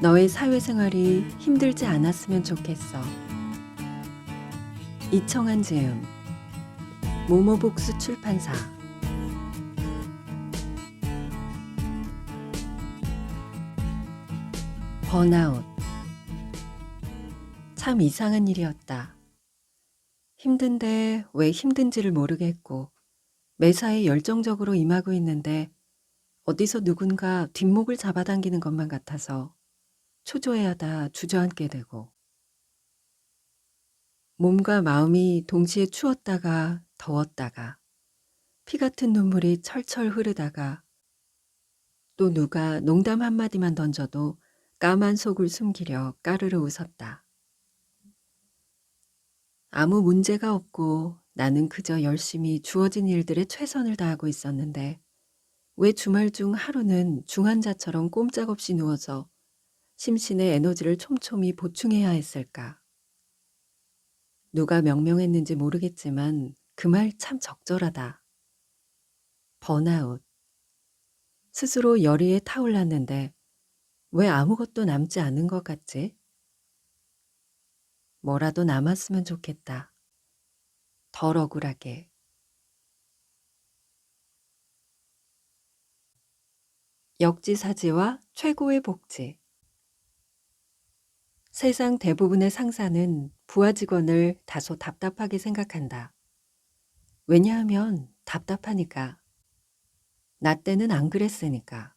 너의 사회생활이 힘들지 않았으면 좋겠어. 이청한 지음, 모모북스 출판사. 번아웃. 참 이상한 일이었다. 힘든데 왜 힘든지를 모르겠고 매사에 열정적으로 임하고 있는데 어디서 누군가 뒷목을 잡아당기는 것만 같아서 초조해하다 주저앉게 되고, 몸과 마음이 동시에 추웠다가 더웠다가 피 같은 눈물이 철철 흐르다가 또 누가 농담 한마디만 던져도 까만 속을 숨기려 까르르 웃었다. 아무 문제가 없고 나는 그저 열심히 주어진 일들에 최선을 다하고 있었는데 왜 주말 중 하루는 중환자처럼 꼼짝없이 누워서 심신의 에너지를 촘촘히 보충해야 했을까? 누가 명명했는지 모르겠지만 그 말 참 적절하다. 번아웃. 스스로 열의에 타올랐는데 왜 아무것도 남지 않은 것 같지? 뭐라도 남았으면 좋겠다. 덜 억울하게. 역지사지와 최고의 복지. 세상 대부분의 상사는 부하 직원을 다소 답답하게 생각한다. 왜냐하면 답답하니까. 나 때는 안 그랬으니까.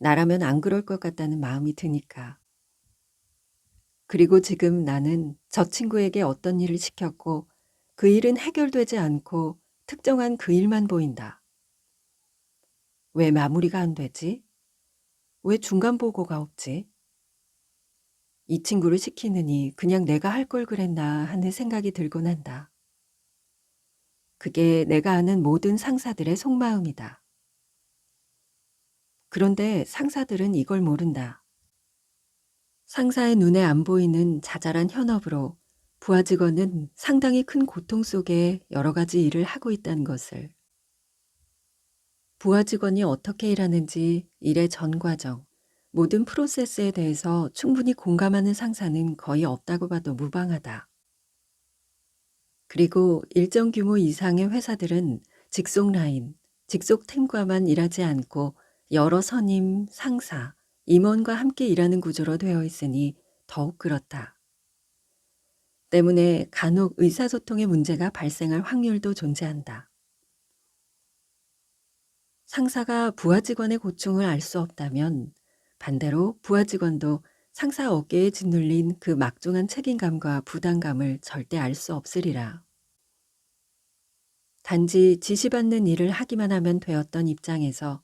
나라면 안 그럴 것 같다는 마음이 드니까. 그리고 지금 나는 저 친구에게 어떤 일을 시켰고 그 일은 해결되지 않고 특정한 그 일만 보인다. 왜 마무리가 안 되지? 왜 중간 보고가 없지? 이 친구를 시키느니 그냥 내가 할 걸 그랬나 하는 생각이 들곤 한다. 그게 내가 아는 모든 상사들의 속마음이다. 그런데 상사들은 이걸 모른다. 상사의 눈에 안 보이는 자잘한 현업으로 부하 직원은 상당히 큰 고통 속에 여러 가지 일을 하고 있다는 것을. 부하 직원이 어떻게 일하는지 일의 전 과정, 모든 프로세스에 대해서 충분히 공감하는 상사는 거의 없다고 봐도 무방하다. 그리고 일정 규모 이상의 회사들은 직속 라인, 직속 팀과만 일하지 않고 여러 선임, 상사, 임원과 함께 일하는 구조로 되어 있으니 더욱 그렇다. 때문에 간혹 의사소통의 문제가 발생할 확률도 존재한다. 상사가 부하 직원의 고충을 알 수 없다면 반대로 부하 직원도 상사 어깨에 짓눌린 그 막중한 책임감과 부담감을 절대 알 수 없으리라. 단지 지시받는 일을 하기만 하면 되었던 입장에서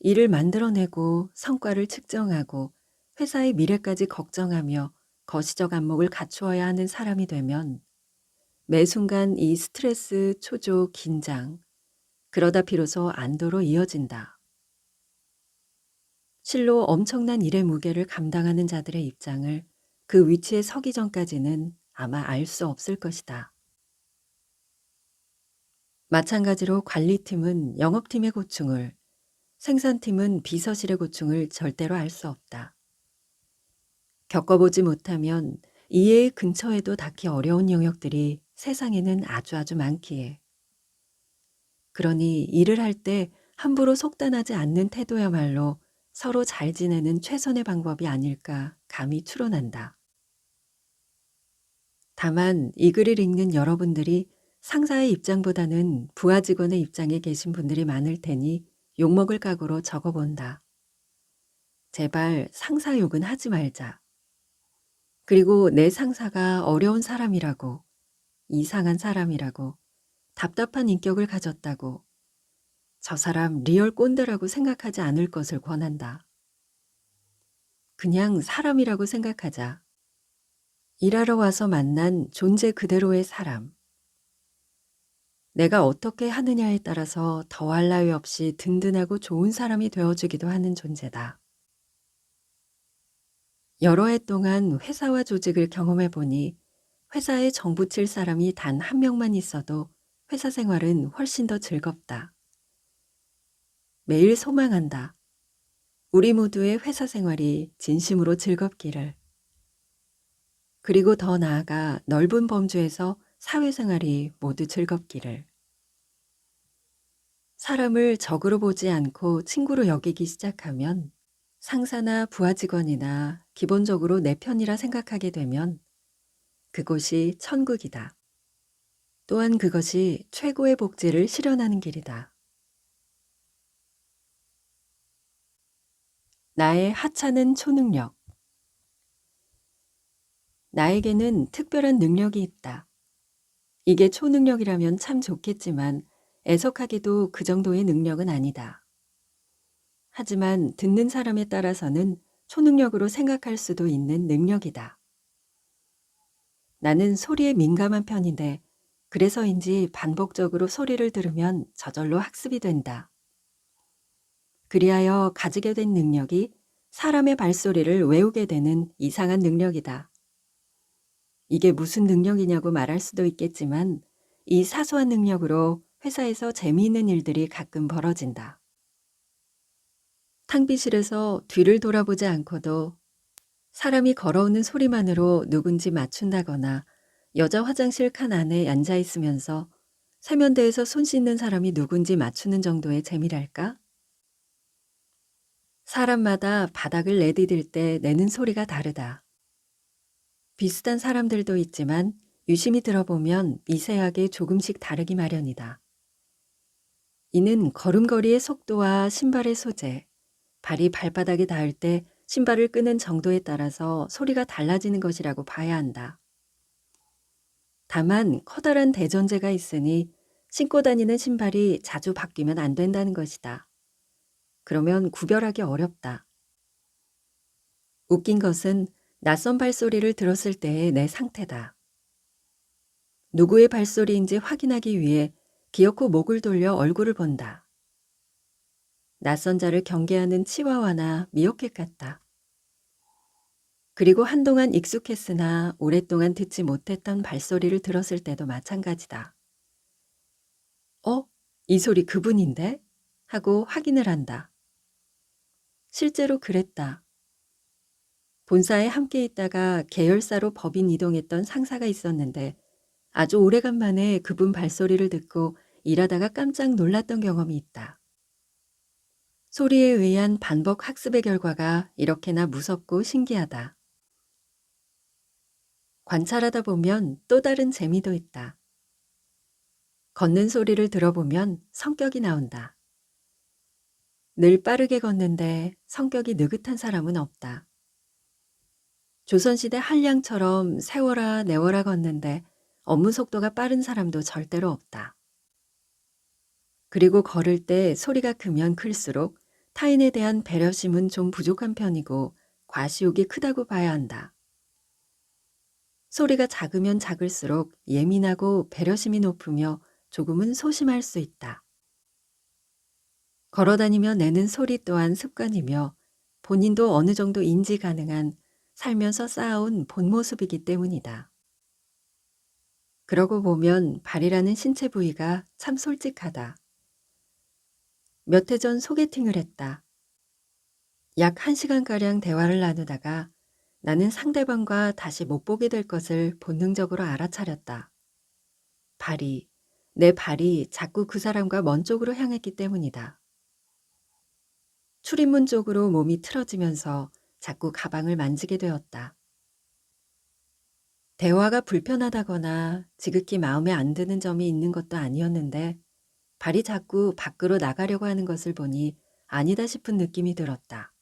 일을 만들어내고 성과를 측정하고 회사의 미래까지 걱정하며 거시적 안목을 갖추어야 하는 사람이 되면 매 순간 이 스트레스, 초조, 긴장, 그러다 비로소 안도로 이어진다. 실로 엄청난 일의 무게를 감당하는 자들의 입장을 그 위치에 서기 전까지는 아마 알 수 없을 것이다. 마찬가지로 관리팀은 영업팀의 고충을, 생산팀은 비서실의 고충을 절대로 알 수 없다. 겪어보지 못하면 이해의 근처에도 닿기 어려운 영역들이 세상에는 아주 많기에. 그러니 일을 할 때 함부로 속단하지 않는 태도야말로 서로 잘 지내는 최선의 방법이 아닐까 감히 추론한다. 다만 이 글을 읽는 여러분들이 상사의 입장보다는 부하 직원의 입장에 계신 분들이 많을 테니 욕먹을 각오로 적어본다. 제발 상사 욕은 하지 말자. 그리고 내 상사가 어려운 사람이라고, 이상한 사람이라고, 답답한 인격을 가졌다고, 저 사람 리얼 꼰대라고 생각하지 않을 것을 권한다. 그냥 사람이라고 생각하자. 일하러 와서 만난 존재 그대로의 사람. 내가 어떻게 하느냐에 따라서 더할 나위 없이 든든하고 좋은 사람이 되어주기도 하는 존재다. 여러 해 동안 회사와 조직을 경험해 보니 회사에 정붙일 사람이 단 한 명만 있어도 회사 생활은 훨씬 더 즐겁다. 매일 소망한다. 우리 모두의 회사 생활이 진심으로 즐겁기를. 그리고 더 나아가 넓은 범주에서 사회생활이 모두 즐겁기를. 사람을 적으로 보지 않고 친구로 여기기 시작하면 상사나 부하 직원이나 기본적으로 내 편이라 생각하게 되면 그곳이 천국이다. 또한 그것이 최고의 복지를 실현하는 길이다. 나의 하찮은 초능력. 나에게는 특별한 능력이 있다. 이게 초능력이라면 참 좋겠지만 애석하게도 그 정도의 능력은 아니다. 하지만 듣는 사람에 따라서는 초능력으로 생각할 수도 있는 능력이다. 나는 소리에 민감한 편인데 그래서인지 반복적으로 소리를 들으면 저절로 학습이 된다. 그리하여 가지게 된 능력이 사람의 발소리를 외우게 되는 이상한 능력이다. 이게 무슨 능력이냐고 말할 수도 있겠지만 이 사소한 능력으로 회사에서 재미있는 일들이 가끔 벌어진다. 탕비실에서 뒤를 돌아보지 않고도 사람이 걸어오는 소리만으로 누군지 맞춘다거나 여자 화장실 칸 안에 앉아 있으면서 세면대에서 손 씻는 사람이 누군지 맞추는 정도의 재미랄까? 사람마다 바닥을 내디딜 때 내는 소리가 다르다. 비슷한 사람들도 있지만 유심히 들어보면 미세하게 조금씩 다르기 마련이다. 이는 걸음걸이의 속도와 신발의 소재, 발이 발바닥에 닿을 때 신발을 끄는 정도에 따라서 소리가 달라지는 것이라고 봐야 한다. 다만 커다란 대전제가 있으니 신고 다니는 신발이 자주 바뀌면 안 된다는 것이다. 그러면 구별하기 어렵다. 웃긴 것은 낯선 발소리를 들었을 때의 내 상태다. 누구의 발소리인지 확인하기 위해 기어코 목을 돌려 얼굴을 본다. 낯선 자를 경계하는 치와와나 미어캣 같다. 그리고 한동안 익숙했으나 오랫동안 듣지 못했던 발소리를 들었을 때도 마찬가지다. 이 소리 그분인데? 하고 확인을 한다. 실제로 그랬다. 본사에 함께 있다가 계열사로 법인 이동했던 상사가 있었는데 아주 오래간만에 그분 발소리를 듣고 일하다가 깜짝 놀랐던 경험이 있다. 소리에 의한 반복 학습의 결과가 이렇게나 무섭고 신기하다. 관찰하다 보면 또 다른 재미도 있다. 걷는 소리를 들어보면 성격이 나온다. 늘 빠르게 걷는데 성격이 느긋한 사람은 없다. 조선시대 한량처럼 세워라 내워라 걷는데 업무 속도가 빠른 사람도 절대로 없다. 그리고 걸을 때 소리가 크면 클수록 타인에 대한 배려심은 좀 부족한 편이고 과시욕이 크다고 봐야 한다. 소리가 작으면 작을수록 예민하고 배려심이 높으며 조금은 소심할 수 있다. 걸어다니며 내는 소리 또한 습관이며 본인도 어느 정도 인지 가능한 살면서 쌓아온 본 모습이기 때문이다. 그러고 보면 발이라는 신체 부위가 참 솔직하다. 몇 해 전 소개팅을 했다. 약 1시간가량 대화를 나누다가 나는 상대방과 다시 못 보게 될 것을 본능적으로 알아차렸다. 내 발이 자꾸 그 사람과 먼 쪽으로 향했기 때문이다. 출입문 쪽으로 몸이 틀어지면서 자꾸 가방을 만지게 되었다. 대화가 불편하다거나 지극히 마음에 안 드는 점이 있는 것도 아니었는데 발이 자꾸 밖으로 나가려고 하는 것을 보니 아니다 싶은 느낌이 들었다.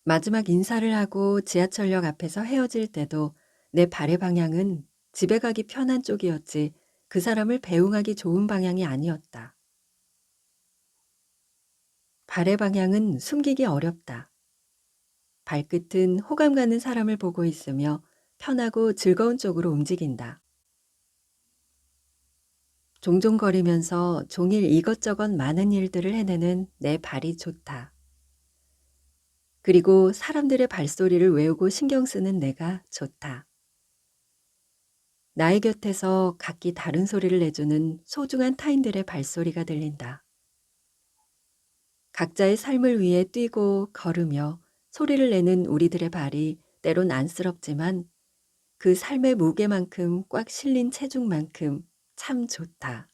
마지막 인사를 하고 지하철역 앞에서 헤어질 때도 내 발의 방향은 집에 가기 편한 쪽이었지 그 사람을 배웅하기 좋은 방향이 아니었다. 발의 방향은 숨기기 어렵다. 발끝은 호감 가는 사람을 보고 있으며 편하고 즐거운 쪽으로 움직인다. 종종 거리면서 종일 이것저것 많은 일들을 해내는 내 발이 좋다. 그리고 사람들의 발소리를 외우고 신경 쓰는 내가 좋다. 나의 곁에서 각기 다른 소리를 내주는 소중한 타인들의 발소리가 들린다. 각자의 삶을 위해 뛰고 걸으며 소리를 내는 우리들의 발이 때론 안쓰럽지만 그 삶의 무게만큼 꽉 실린 체중만큼 참 좋다.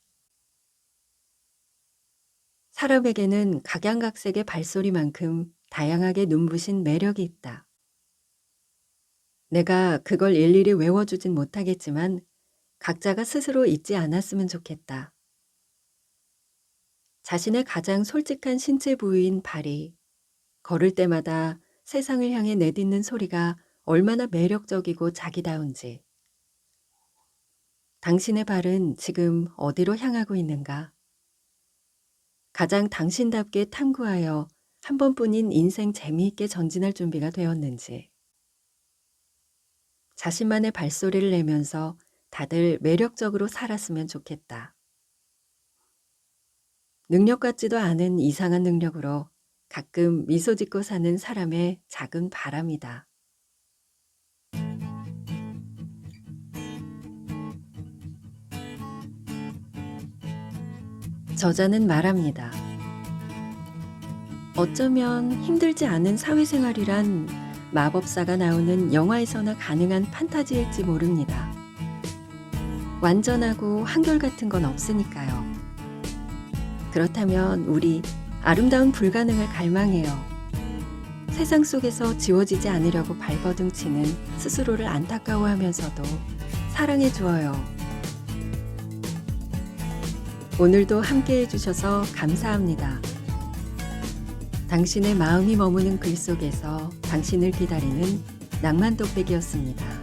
사람에게는 각양각색의 발소리만큼 다양하게 눈부신 매력이 있다. 내가 그걸 일일이 외워주진 못하겠지만 각자가 스스로 잊지 않았으면 좋겠다. 자신의 가장 솔직한 신체 부위인 발이 걸을 때마다 세상을 향해 내딛는 소리가 얼마나 매력적이고 자기다운지. 당신의 발은 지금 어디로 향하고 있는가? 가장 당신답게 탐구하여 한 번뿐인 인생 재미있게 전진할 준비가 되었는지. 자신만의 발소리를 내면서 다들 매력적으로 살았으면 좋겠다. 능력 같지도 않은 이상한 능력으로 가끔 미소 짓고 사는 사람의 작은 바람이다. 저자는 말합니다. 어쩌면 힘들지 않은 사회생활이란 마법사가 나오는 영화에서나 가능한 판타지일지 모릅니다. 완전하고 한결같은 건 없으니까요. 그렇다면 우리 아름다운 불가능을 갈망해요. 세상 속에서 지워지지 않으려고 발버둥치는 스스로를 안타까워하면서도 사랑해 주어요. 오늘도 함께 해주셔서 감사합니다. 당신의 마음이 머무는 글 속에서 당신을 기다리는 낭만 독백이었습니다.